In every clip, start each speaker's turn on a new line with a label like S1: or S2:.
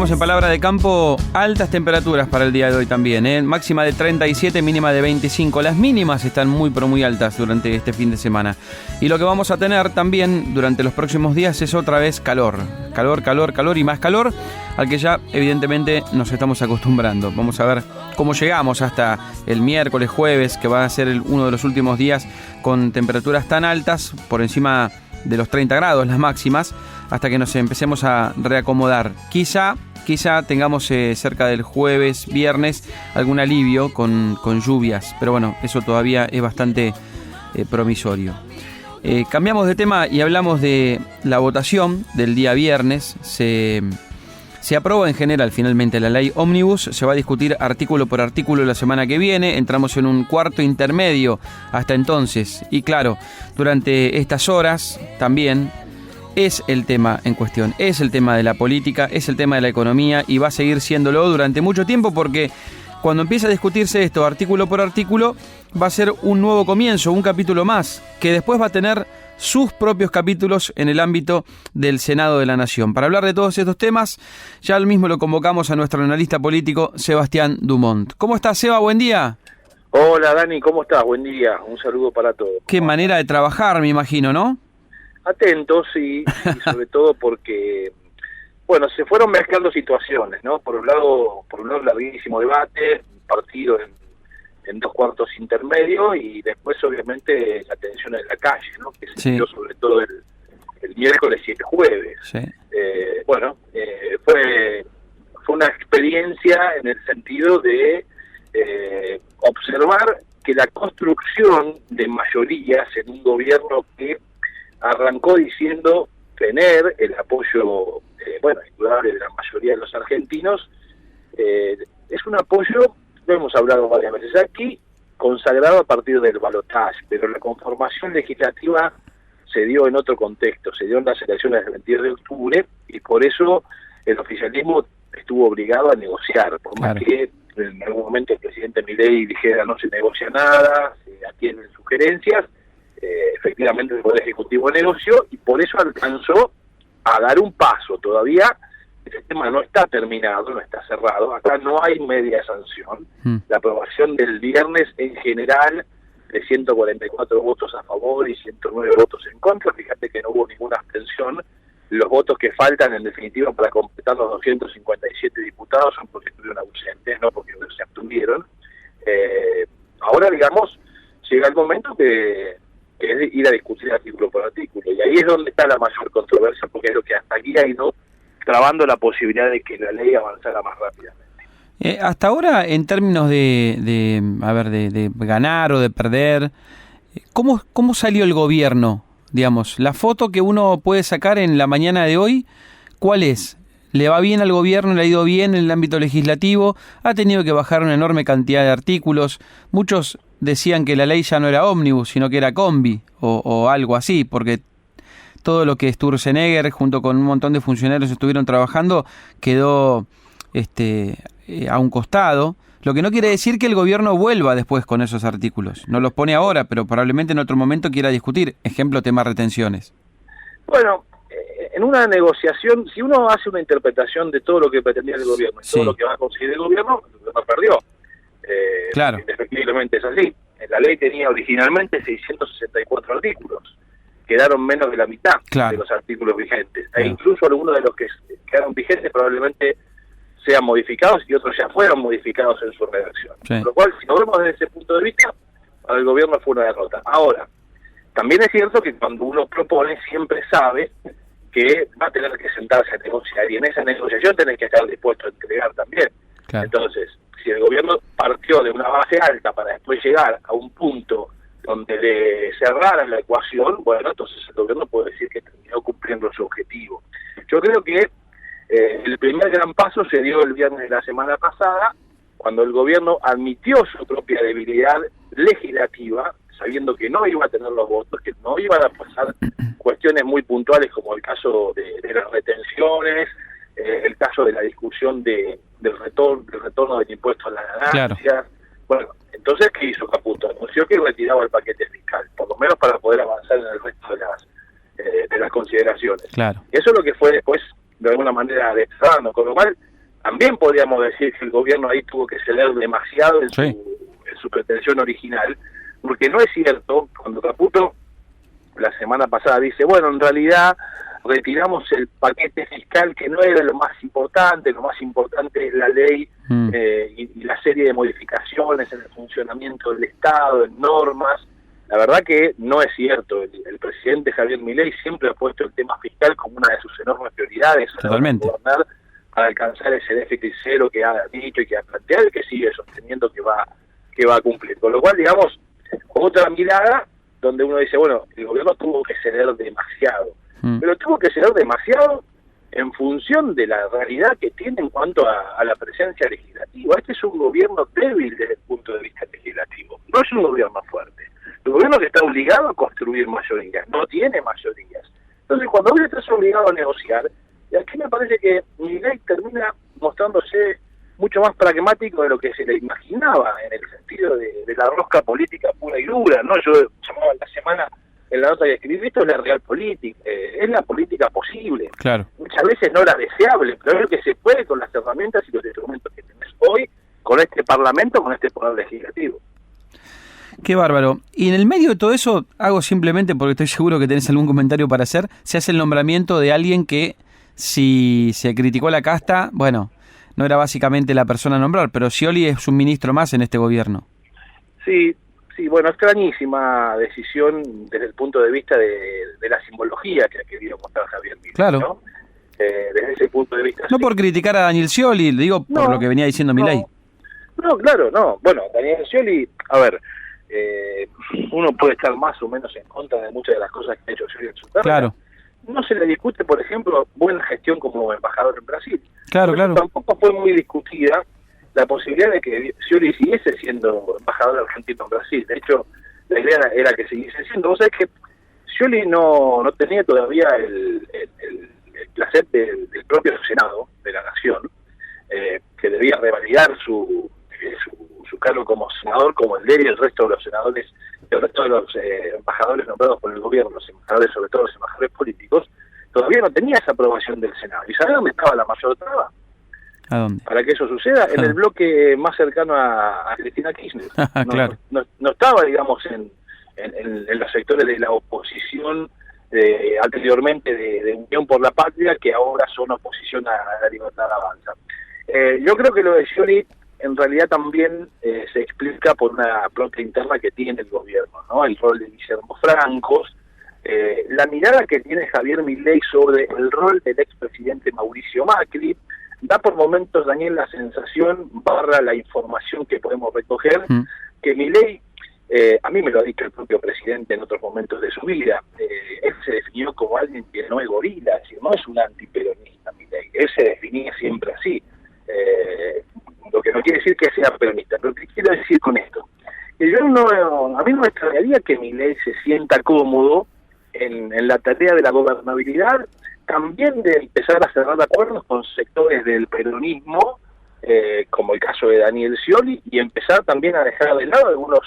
S1: decimos en palabra de campo, altas temperaturas para el día de hoy también, ¿eh? Máxima de 37, mínima de 25. Las mínimas están muy pero muy altas durante este fin de semana. Y lo que vamos a tener también durante los próximos días es otra vez calor. Calor y más calor, al que ya evidentemente nos estamos acostumbrando. Vamos a ver cómo llegamos hasta el miércoles, jueves, que va a ser uno de los últimos días con temperaturas tan altas, por encima de los 30 grados las máximas, hasta que nos empecemos a reacomodar. Quizá tengamos cerca del jueves, viernes, algún alivio con lluvias, pero bueno, eso todavía es bastante promisorio. Cambiamos de tema y hablamos de la votación del día viernes. Se aprueba en general finalmente la ley Ómnibus, se va a discutir artículo por artículo la semana que viene, entramos en un cuarto intermedio hasta entonces, y claro, durante estas horas también es el tema en cuestión, es el tema de la política, es el tema de la economía y va a seguir siéndolo durante mucho tiempo, porque cuando empieza a discutirse esto artículo por artículo va a ser un nuevo comienzo, un capítulo más, que después va a tener sus propios capítulos en el ámbito del Senado de la Nación. Para hablar de todos estos temas, ya al mismo lo convocamos a nuestro analista político, Sebastián Dumont. ¿Cómo estás, Seba? Buen día.
S2: Hola, Dani, ¿cómo estás? Buen día, un saludo para todos.
S1: Qué manera de trabajar, me imagino, ¿no?
S2: Atentos, sí, y sobre todo porque, bueno, se fueron mezclando situaciones, ¿no? Por un lado, larguísimo debate, partido en dos cuartos intermedios, y después obviamente la tensión en la calle, ¿no? Que se dio sobre todo el miércoles y el jueves. Sí. Fue una experiencia en el sentido de observar que la construcción de mayorías en un gobierno que arrancó diciendo tener el apoyo, indudable de la mayoría de los argentinos, es un apoyo, lo hemos hablado varias veces aquí, consagrado a partir del balotaje, pero la conformación legislativa se dio en otro contexto, se dio en las elecciones del 22 de octubre, y por eso el oficialismo estuvo obligado a negociar, por más que en algún momento el presidente Milei dijera no se negocia nada, se atienden sugerencias, efectivamente el Poder Ejecutivo negoció, y por eso alcanzó a dar un paso. Todavía este tema no está terminado, no está cerrado, acá no hay media sanción. La aprobación del viernes en general de 144 votos a favor y 109 votos en contra, fíjate que no hubo ninguna abstención. Los votos que faltan en definitiva para completar los 257 diputados son porque estuvieron ausentes, no porque se abstuvieron. Ahora, digamos, llega el momento que es ir a discutir artículo por artículo, y ahí es donde está la mayor controversia, porque es lo que hasta aquí ha ido trabando la posibilidad de que la ley avanzara más rápidamente.
S1: Hasta ahora, en términos de ganar o de perder, ¿cómo salió el gobierno? Digamos, la foto que uno puede sacar en la mañana de hoy, ¿cuál es? ¿Le va bien al gobierno? ¿Le ha ido bien en el ámbito legislativo? ¿Ha tenido que bajar una enorme cantidad de artículos? Muchos decían que la ley ya no era ómnibus, sino que era combi o algo así, porque todo lo que Sturzenegger junto con un montón de funcionarios estuvieron trabajando quedó a un costado, lo que no quiere decir que el gobierno vuelva después con esos artículos. No los pone ahora, pero probablemente en otro momento quiera discutir. Ejemplo, tema retenciones.
S2: Bueno, en una negociación, si uno hace una interpretación de todo lo que pretendía el gobierno y todo lo que va a conseguir el gobierno perdió.
S1: Claro.
S2: Efectivamente es así. La ley tenía originalmente 664 artículos. Quedaron menos de la mitad de los artículos vigentes. E incluso algunos de los que quedaron vigentes probablemente sean modificados y otros ya fueron modificados en su redacción. Por lo cual, si lo vemos desde ese punto de vista, para el gobierno fue una derrota. Ahora, también es cierto que cuando uno propone siempre sabe que va a tener que sentarse a negociar, y en esa negociación tenés que estar dispuesto a entregar también. Claro. Entonces, si el gobierno partió de una base alta para después llegar a un punto donde le cerraran la ecuación, bueno, entonces el gobierno puede decir que terminó cumpliendo su objetivo. Yo creo que el primer gran paso se dio el viernes de la semana pasada, cuando el gobierno admitió su propia debilidad legislativa, sabiendo que no iba a tener los votos, que no iban a pasar cuestiones muy puntuales como el caso de las retenciones, el caso de la discusión del retorno del impuesto a la ganancia. Claro. Bueno, entonces, ¿qué hizo Caputo? Anunció que retiraba el paquete fiscal, por lo menos para poder avanzar en el resto de las consideraciones.
S1: Claro.
S2: Eso es lo que fue después, de alguna manera, desterrando, con lo cual también podríamos decir que el gobierno ahí tuvo que ceder demasiado en
S1: Sí.
S2: su pretensión original, porque no es cierto, cuando Caputo la semana pasada dice, bueno, en realidad retiramos el paquete fiscal que no era lo más importante es la ley y la serie de modificaciones en el funcionamiento del Estado, en normas. La verdad que no es cierto. El presidente Javier Milei siempre ha puesto el tema fiscal como una de sus enormes prioridades
S1: Totalmente.
S2: para alcanzar ese déficit cero que ha dicho y que ha planteado y que sigue sosteniendo que va a cumplir. Con lo cual, digamos, otra mirada donde uno dice, bueno, el gobierno tuvo que ceder demasiado, pero tuvo que ceder demasiado en función de la realidad que tiene en cuanto a la presencia legislativa. Este es un gobierno débil desde el punto de vista legislativo, no es un gobierno fuerte. El gobierno que está obligado a construir mayorías, no tiene mayorías. Entonces, cuando hoy estás obligado a negociar, y aquí me parece que Milei termina mostrándose mucho más pragmático de lo que se le imaginaba, en el sentido de la rosca política pura y dura, ¿no? Yo llamaba la semana en la nota que escribí, esto es la realpolitik, es la política posible.
S1: Claro.
S2: Muchas veces no la deseable, pero es lo que se puede con las herramientas y los instrumentos que tenés hoy, con este Parlamento, con este Poder Legislativo.
S1: Qué bárbaro. Y en el medio de todo eso, hago simplemente, porque estoy seguro que tenés algún comentario para hacer, se hace el nombramiento de alguien que, si se criticó la casta, bueno, no era básicamente la persona a nombrar, pero Scioli es un ministro más en este gobierno.
S2: Sí, bueno, extrañísima decisión desde el punto de vista de la simbología que ha querido mostrar Javier Milei,
S1: Claro.
S2: ¿no? Desde ese punto de vista...
S1: No
S2: sí.
S1: por criticar a Daniel Scioli, digo por lo que venía diciendo Milei.
S2: No, claro, no. Bueno, Daniel Scioli, a ver, uno puede estar más o menos en contra de muchas de las cosas que ha hecho Scioli en su carrera.
S1: Claro.
S2: No se le discute, por ejemplo, buena gestión como embajador en Brasil.
S1: Claro, claro.
S2: Tampoco fue muy discutida la posibilidad de que Scioli siguiese siendo embajador argentino en Brasil. De hecho, la idea era que siguiese siendo. Vos sabés que Scioli no tenía todavía el placer del propio Senado de la Nación, que debía revalidar su cargo como senador, como el de él y el resto de los senadores, el resto de los embajadores nombrados por el gobierno, los embajadores, sobre todo los embajadores políticos, todavía no tenía esa aprobación del Senado. ¿Y sabés dónde estaba la mayor traba?
S1: ¿A dónde?
S2: Para que eso suceda, en el bloque más cercano a Cristina Kirchner.
S1: Claro.
S2: No estaba, digamos, en los sectores de la oposición anteriormente de Unión por la Patria, que ahora son oposición a la Libertad Avanza. Yo creo que lo de Scioli en realidad también se explica por una propia interna que tiene el gobierno, ¿no? El rol de Guillermo Francos, la mirada que tiene Javier Milei sobre el rol del expresidente Mauricio Macri. Da por momentos, Daniel, la sensación, barra la información que podemos recoger, que Milei, a mí me lo ha dicho el propio presidente en otros momentos de su vida, él se definió como alguien que no es gorila, es decir, no es un antiperonista Milei, él se definía siempre así. Lo que no quiere decir que sea peronista, pero ¿qué quiero decir con esto? Que a mí no me extrañaría que Milei se sienta cómodo en la tarea de la gobernabilidad, también de empezar a cerrar acuerdos con sectores del peronismo, como el caso de Daniel Scioli, y empezar también a dejar de lado algunos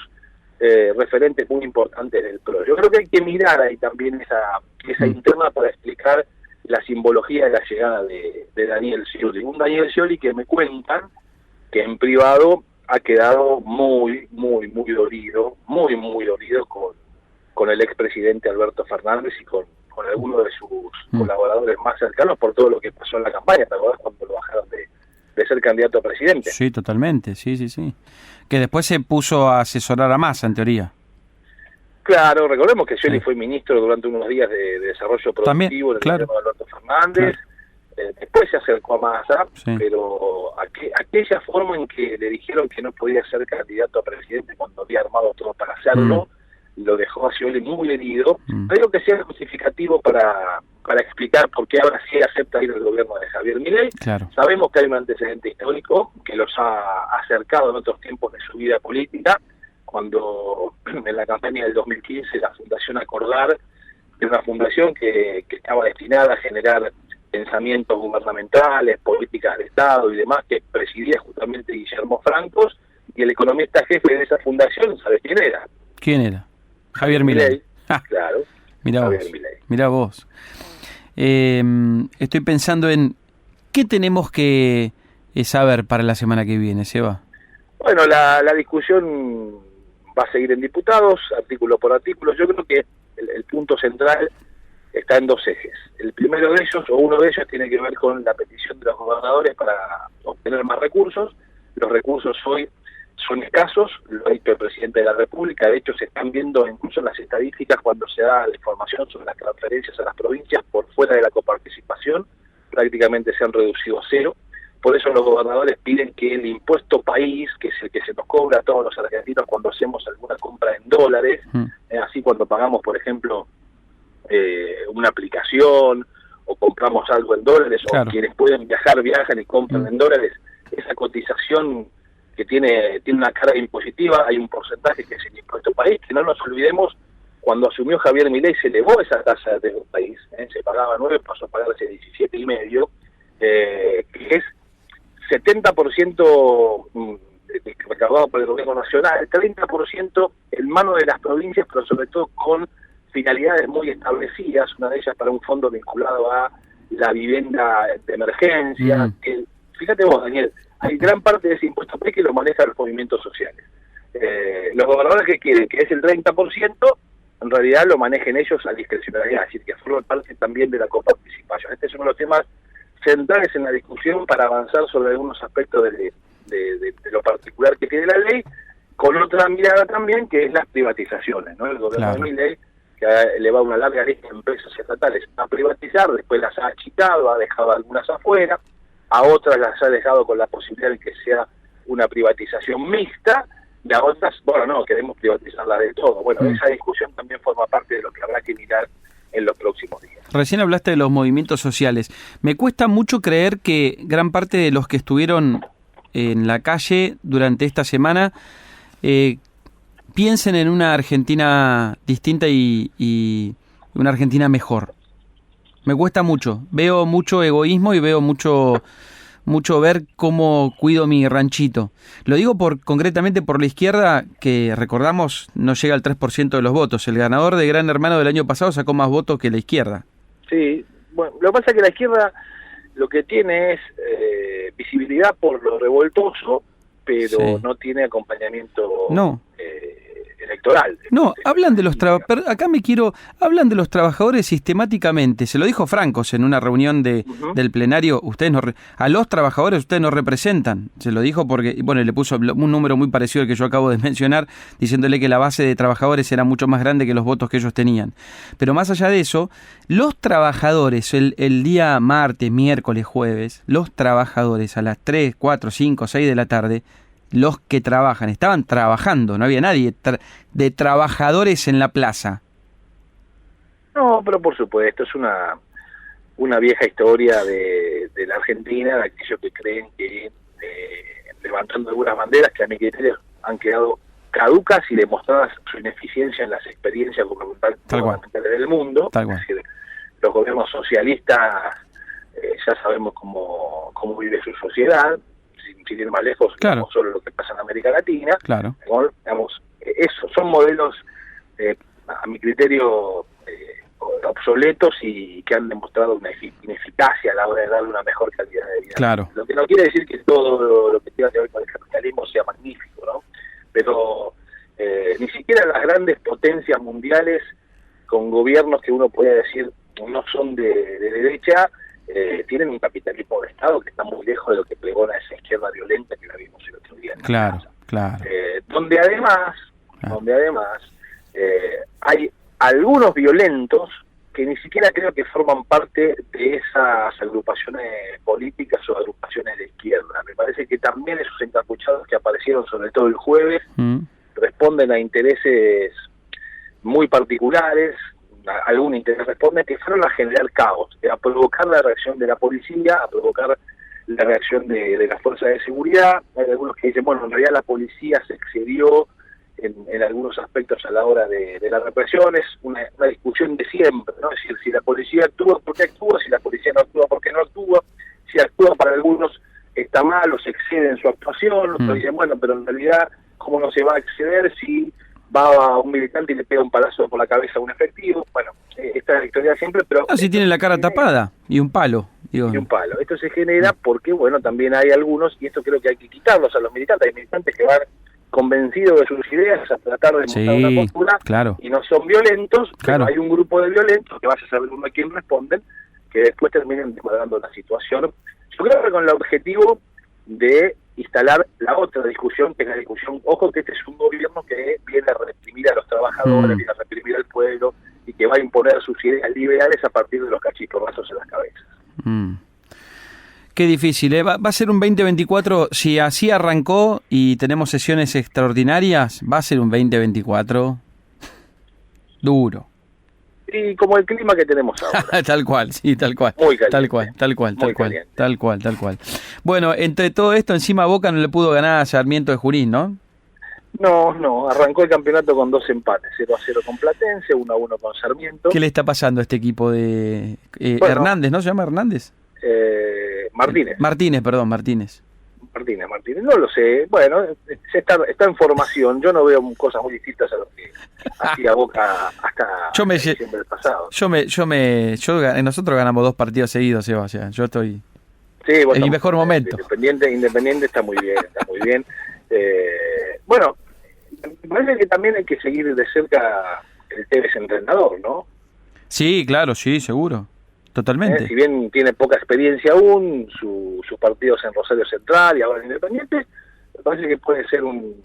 S2: referentes muy importantes del PRO. Yo creo que hay que mirar ahí también esa interna para explicar la simbología de la llegada de Daniel Scioli. Un Daniel Scioli que me cuentan que en privado ha quedado muy dolido con el expresidente Alberto Fernández y con algunos de sus colaboradores más cercanos por todo lo que pasó en la campaña. ¿Te acordás cuando lo bajaron de ser candidato a presidente?
S1: Sí, totalmente, sí. Que después se puso a asesorar a Massa, en teoría.
S2: Claro, recordemos que Scioli fue ministro durante unos días de Desarrollo Productivo
S1: también,
S2: en el
S1: claro,
S2: gobierno de Alberto Fernández. Claro. Después se acercó a Massa, pero aquella forma en que le dijeron que no podía ser candidato a presidente cuando había armado todo para hacerlo, lo dejó a Scioli muy herido. No digo que sea justificativo para explicar por qué ahora sí acepta ir al gobierno de Javier Milei.
S1: Claro.
S2: Sabemos que hay un antecedente histórico que los ha acercado en otros tiempos de su vida política, cuando en la campaña del 2015 la Fundación Acordar, que era una fundación que estaba destinada a generar pensamientos gubernamentales, políticas de Estado y demás, que presidía justamente Guillermo Francos, y el economista jefe de esa fundación, ¿sabes quién era?
S1: ¿Quién era? Javier Milei.
S2: Claro.
S1: Mirá vos. Estoy pensando en qué tenemos que saber para la semana que viene, Seba?
S2: Bueno, la discusión va a seguir en diputados, artículo por artículo. Yo creo que el punto central está en dos ejes. El primero de ellos, o uno de ellos, tiene que ver con la petición de los gobernadores para obtener más recursos. Los recursos hoy son escasos, lo ha dicho el presidente de la República. De hecho, se están viendo incluso en las estadísticas cuando se da la información sobre las transferencias a las provincias por fuera de la coparticipación, prácticamente se han reducido a cero. Por eso los gobernadores piden que el impuesto país, que es el que se nos cobra a todos los argentinos cuando hacemos alguna compra en dólares, así cuando pagamos, por ejemplo, una aplicación o compramos algo en dólares, claro, o quienes pueden viajar, viajan y compran en dólares, esa cotización que tiene una carga impositiva, hay un porcentaje que es el impuesto país, que no nos olvidemos, cuando asumió Javier Milei se elevó esa tasa del país, se pagaba 9, pasó a pagarse 17,5, que es 70% recaudado por el gobierno nacional, 30% en manos de las provincias, pero sobre todo con finalidades muy establecidas, una de ellas para un fondo vinculado a la vivienda de emergencia. Fíjate vos, Daniel, hay gran parte de ese impuesto que lo manejan los movimientos sociales. Los gobernadores que quieren, que es el 30%, en realidad lo manejen ellos a discrecionalidad, es decir, que forman parte también de la coparticipación. Este es uno de los temas centrales en la discusión para avanzar sobre algunos aspectos de lo particular que tiene la ley, con otra mirada también, que es las privatizaciones, ¿no? El gobierno de Milei, que ha elevado una larga lista de empresas estatales a privatizar, después las ha achicado, ha dejado algunas afuera, a otras las ha dejado con la posibilidad de que sea una privatización mixta, y a otras, bueno, no, queremos privatizarla de todo. Bueno, esa discusión también forma parte de lo que habrá que mirar en los próximos días.
S1: Recién hablaste de los movimientos sociales. Me cuesta mucho creer que gran parte de los que estuvieron en la calle durante esta semana piensen en una Argentina distinta y una Argentina mejor. Me cuesta mucho. Veo mucho egoísmo y veo mucho ver cómo cuido mi ranchito. Lo digo concretamente por la izquierda, que recordamos no llega al 3% de los votos. El ganador de Gran Hermano del año pasado sacó más votos que la izquierda.
S2: Sí, bueno, lo que pasa es que la izquierda lo que tiene es visibilidad por lo revoltoso, pero no tiene acompañamiento electoral.
S1: No, hablan de los hablan de los trabajadores sistemáticamente. Se lo dijo Francos en una reunión del plenario. Ustedes a los trabajadores ustedes no representan. Se lo dijo porque, bueno, le puso un número muy parecido al que yo acabo de mencionar, diciéndole que la base de trabajadores era mucho más grande que los votos que ellos tenían. Pero más allá de eso, los trabajadores, el día martes, miércoles, jueves, los trabajadores a las 3, 4, 5, 6 de la tarde, los que trabajan, estaban trabajando, no había nadie de trabajadores en la plaza.
S2: No, pero por supuesto, es una vieja historia de la Argentina, de aquellos que creen que levantando algunas banderas que a mi criterio han quedado caducas y demostradas su ineficiencia en las experiencias gubernamentales del mundo. Es decir, los gobiernos socialistas ya sabemos cómo vive su sociedad, sin ir más lejos, no solo lo que pasa en América Latina. Digamos, esos son modelos, a mi criterio, obsoletos y que han demostrado una ineficacia a la hora de darle una mejor calidad de vida. Lo que no quiere decir que todo lo que tenga que ver con el capitalismo sea magnífico, ¿no? Pero ni siquiera las grandes potencias mundiales, con gobiernos que uno puede decir no son de derecha, tienen un capitalismo de Estado que está muy lejos de lo que pregona esa izquierda violenta que la vimos el otro día. Donde además hay algunos violentos que ni siquiera creo que forman parte de esas agrupaciones políticas o agrupaciones de izquierda. Me parece que también esos encapuchados que aparecieron sobre todo el jueves responden a intereses muy particulares, algún interés responde, que fueron a generar caos, a provocar la reacción de la policía, a provocar la reacción de las fuerzas de seguridad. Hay algunos que dicen, bueno, en realidad la policía se excedió en algunos aspectos a la hora de la represión. Es una discusión de siempre, ¿no? Es decir, si la policía actúa, ¿por qué actúa? Si la policía no actúa, ¿por qué no actúa? Si actúa para algunos está mal o se excede en su actuación, otros dicen, bueno, pero en realidad, ¿cómo no se va a exceder si va a un militante y le pega un palazo por la cabeza a un efectivo? Bueno, esta es la historia siempre, pero...
S1: si tiene la cara tapada y un palo, Digo,
S2: ni un palo. Esto se genera porque, bueno, también hay algunos, y esto creo que hay que quitarlos a los militantes. Hay militantes que van convencidos de sus ideas a tratar de mostrar una postura,
S1: claro,
S2: y no son violentos,
S1: claro.
S2: pero hay un grupo de violentos, que vaya a saber uno a quién responden, que después terminen desmadrando la situación. Yo creo que con el objetivo de instalar la otra discusión, que es la discusión, ojo que este es un gobierno que viene a reprimir a los trabajadores, viene a reprimir al pueblo, y que va a imponer sus ideas liberales a partir de los cachiporrazos en las cabezas.
S1: Qué difícil, ¿eh? Va a ser un 2024, si así arrancó y tenemos sesiones extraordinarias, va a ser un 2024 duro.
S2: Y como el clima que tenemos ahora.
S1: Tal cual, sí, tal cual.
S2: Muy caliente.
S1: Tal cual. Bueno, entre todo esto, encima Boca no le pudo ganar a Sarmiento de Junín, ¿no?
S2: No, arrancó el campeonato con 2 empates, 0-0 con Platense, 1-1 con Sarmiento.
S1: ¿Qué le está pasando a este equipo de Hernández, ¿no? ¿Se llama Hernández?
S2: Martínez.
S1: Martínez.
S2: No lo sé. Bueno, está en formación. Yo no veo cosas muy distintas a lo que hacía Boca hasta diciembre del pasado.
S1: Nosotros ganamos 2 partidos seguidos, Seba. O sea, yo estoy en mi mejor momento.
S2: Independiente está muy bien. Bueno, me parece que también hay que seguir de cerca el Tevez entrenador, ¿no?
S1: Sí, claro, sí, seguro. Totalmente.
S2: Si bien tiene poca experiencia aún, sus partidos en Rosario Central y ahora en Independiente, me parece que puede ser un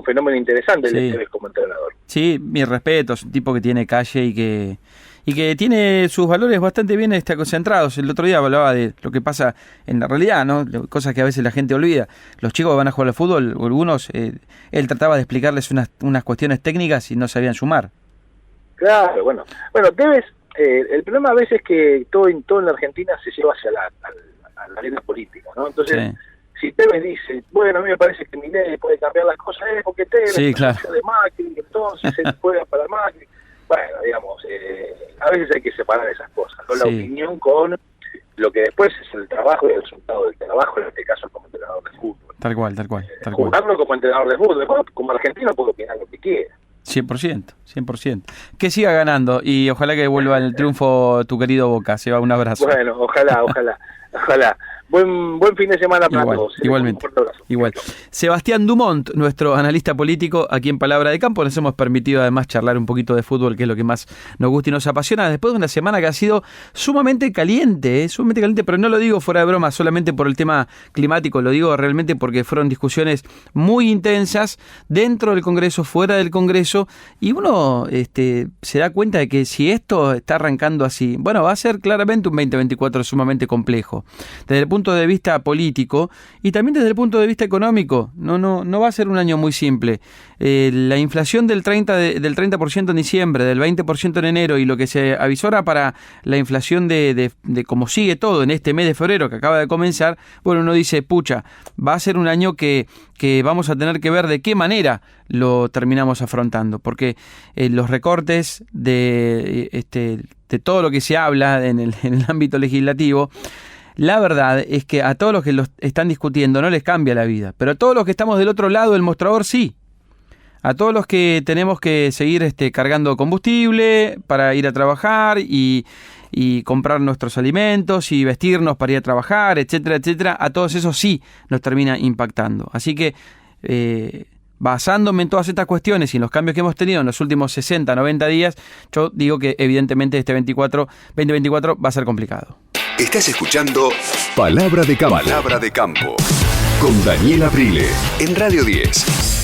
S2: fenómeno interesante el Tevez como entrenador.
S1: Sí, mi respeto, es un tipo que tiene calle y que tiene sus valores bastante bien concentrados. El otro día hablaba de lo que pasa en la realidad, ¿no? Cosas que a veces la gente olvida. Los chicos que van a jugar al fútbol, algunos, él trataba de explicarles unas cuestiones técnicas y no sabían sumar.
S2: Claro, bueno, Tevez, el problema a veces es que todo en la Argentina se lleva hacia la arena política, ¿no? Entonces, si Tevez dice, bueno, a mí me parece que Milei puede cambiar las cosas, porque Tevez es de Macri, entonces se juega para Macri. Bueno, digamos, a veces hay que separar esas cosas, ¿no? La opinión con lo que después es el trabajo y el resultado del trabajo, en este caso como entrenador de fútbol.
S1: Tal cual.
S2: Jugarlo como entrenador de fútbol, después, como argentino puedo opinar lo que quiera.
S1: 100%. Que siga ganando y ojalá que vuelva el triunfo tu querido Boca. Seba, un abrazo.
S2: Bueno, ojalá. Buen fin de semana para todos.
S1: Igualmente. Igual. Sebastián Dumont, nuestro analista político, aquí en Palabra de Campo. Nos hemos permitido además charlar un poquito de fútbol, que es lo que más nos gusta y nos apasiona, después de una semana que ha sido sumamente caliente, pero no lo digo fuera de broma, solamente por el tema climático, lo digo realmente porque fueron discusiones muy intensas dentro del Congreso, fuera del Congreso, y uno se da cuenta de que si esto está arrancando así, bueno, va a ser claramente un 2024 sumamente complejo. Desde el punto de vista político y también desde el punto de vista económico, no va a ser un año muy simple. La inflación del 30% en diciembre, del 20% en enero, y lo que se avisora para la inflación de cómo sigue todo en este mes de febrero que acaba de comenzar, bueno, uno dice, pucha, va a ser un año que vamos a tener que ver de qué manera lo terminamos afrontando, porque los recortes de todo lo que se habla en el ámbito legislativo, la verdad es que a todos los que lo están discutiendo no les cambia la vida, pero a todos los que estamos del otro lado del mostrador sí. A todos los que tenemos que seguir cargando combustible para ir a trabajar y comprar nuestros alimentos y vestirnos para ir a trabajar, etcétera, a todos esos sí nos termina impactando. Así que basándome en todas estas cuestiones y en los cambios que hemos tenido en los últimos 60, 90 días, yo digo que evidentemente este 2024 va a ser complicado.
S3: Estás escuchando Palabra de Campo. Palabra de Campo. Con Daniel Aprile en Radio 10.